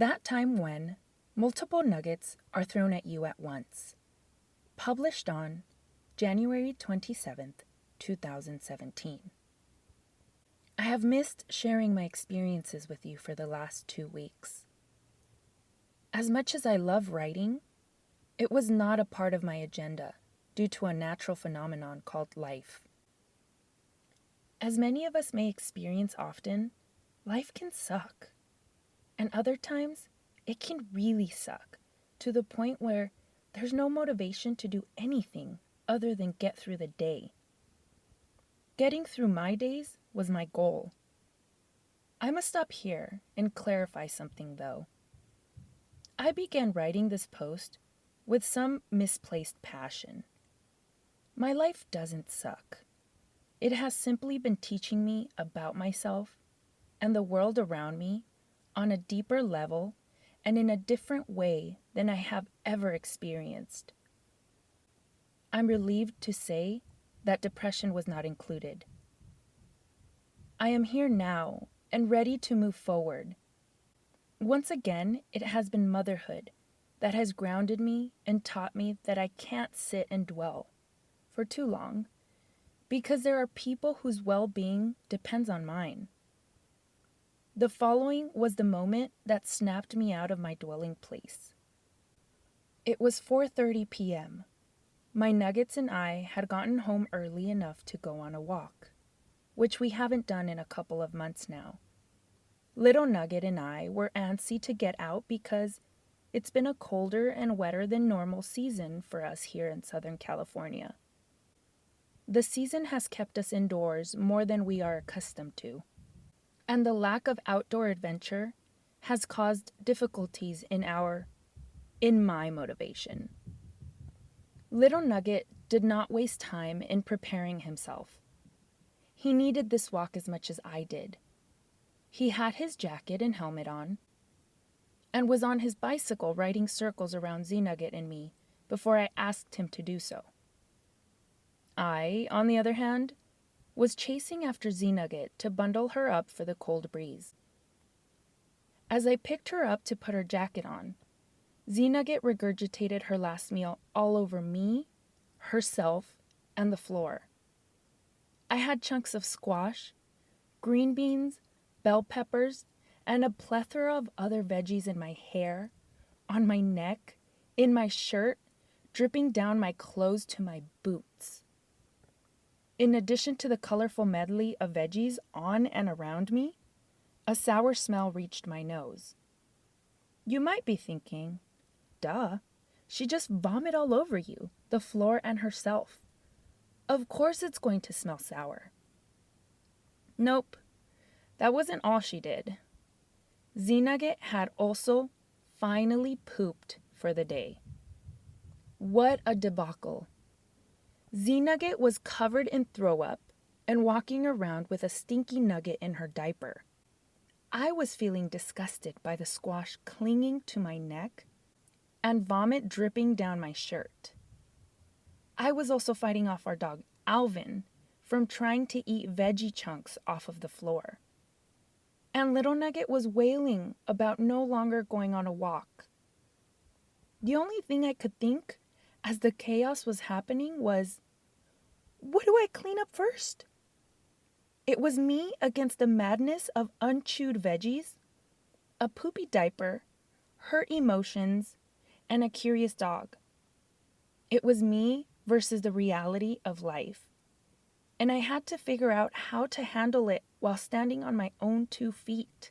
That time when multiple nuggets are thrown at you at once. Published on January 27th, 2017. I have missed sharing my experiences with you for the last 2 weeks. As much as I love writing, it was not a part of my agenda due to a natural phenomenon called life. As many of us may experience often, life can suck. And other times, it can really suck to the point where there's no motivation to do anything other than get through the day. Getting through my days was my goal. I must stop here and clarify something though. I began writing this post with some misplaced passion. My life doesn't suck. It has simply been teaching me about myself and the world around me on a deeper level and in a different way than I have ever experienced. I'm relieved to say that depression was not included. I am here now and ready to move forward. Once again, it has been motherhood that has grounded me and taught me that I can't sit and dwell for too long because there are people whose well-being depends on mine. The following was the moment that snapped me out of my dwelling place. It was 4:30 p.m. My Nuggets and I had gotten home early enough to go on a walk, which we haven't done in a couple of months now. Little Nugget and I were antsy to get out because it's been a colder and wetter than normal season for us here in Southern California. The season has kept us indoors more than we are accustomed to, and the lack of outdoor adventure has caused difficulties in my motivation. Little Nugget did not waste time in preparing himself. He needed this walk as much as I did. He had his jacket and helmet on, and was on his bicycle riding circles around Z-Nugget and me before I asked him to do so. I, on the other hand, was chasing after Z-Nugget to bundle her up for the cold breeze. As I picked her up to put her jacket on, Z-Nugget regurgitated her last meal all over me, herself, and the floor. I had chunks of squash, green beans, bell peppers, and a plethora of other veggies in my hair, on my neck, in my shirt, dripping down my clothes to my boots. In addition to the colorful medley of veggies on and around me, a sour smell reached my nose. You might be thinking, duh, she just vomited all over you, the floor, and herself. Of course it's going to smell sour. Nope, that wasn't all she did. Z-Nugget had also finally pooped for the day. What a debacle. Z-Nugget was covered in throw-up and walking around with a stinky nugget in her diaper. I was feeling disgusted by the squash clinging to my neck and vomit dripping down my shirt. I was also fighting off our dog, Alvin, from trying to eat veggie chunks off of the floor. And Little Nugget was wailing about no longer going on a walk. The only thing I could think as the chaos was happening was, what do I clean up first? It was me against the madness of unchewed veggies, a poopy diaper, hurt emotions, and a curious dog. It was me versus the reality of life. And I had to figure out how to handle it while standing on my own 2 feet.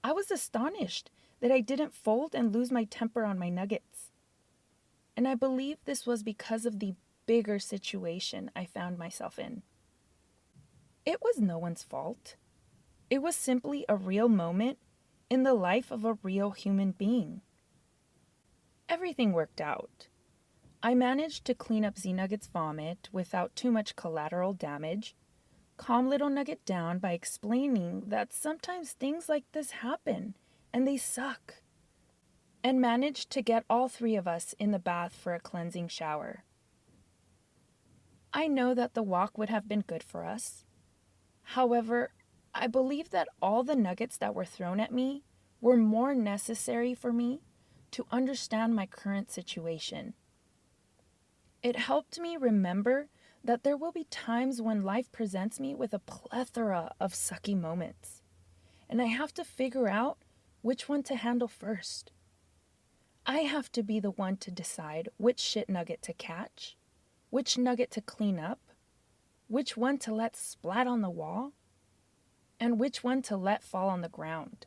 I was astonished that I didn't fold and lose my temper on my nuggets. And I believe this was because of the bigger situation I found myself in. It was no one's fault. It was simply a real moment in the life of a real human being. Everything worked out. I managed to clean up Z-Nugget's vomit without too much collateral damage, calm Little Nugget down by explaining that sometimes things like this happen and they suck, and managed to get all 3 of us in the bath for a cleansing shower. I know that the walk would have been good for us. However, I believe that all the nuggets that were thrown at me were more necessary for me to understand my current situation. It helped me remember that there will be times when life presents me with a plethora of sucky moments, and I have to figure out which one to handle first. I have to be the one to decide which shit nugget to catch, which nugget to clean up, which one to let splat on the wall, and which one to let fall on the ground.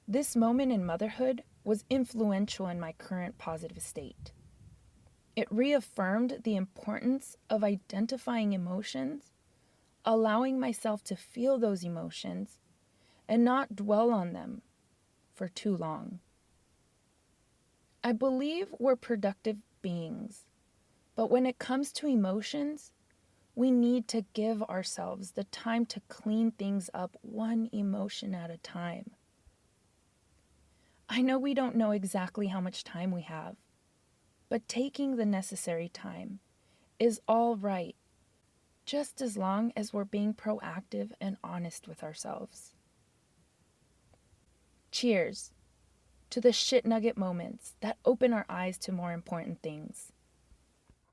This moment in motherhood was influential in my current positive state. It reaffirmed the importance of identifying emotions, allowing myself to feel those emotions, and not dwell on them for too long. I believe we're productive beings, but when it comes to emotions, we need to give ourselves the time to clean things up one emotion at a time. I know we don't know exactly how much time we have, but taking the necessary time is all right, just as long as we're being proactive and honest with ourselves. Cheers to the shit nugget moments that open our eyes to more important things.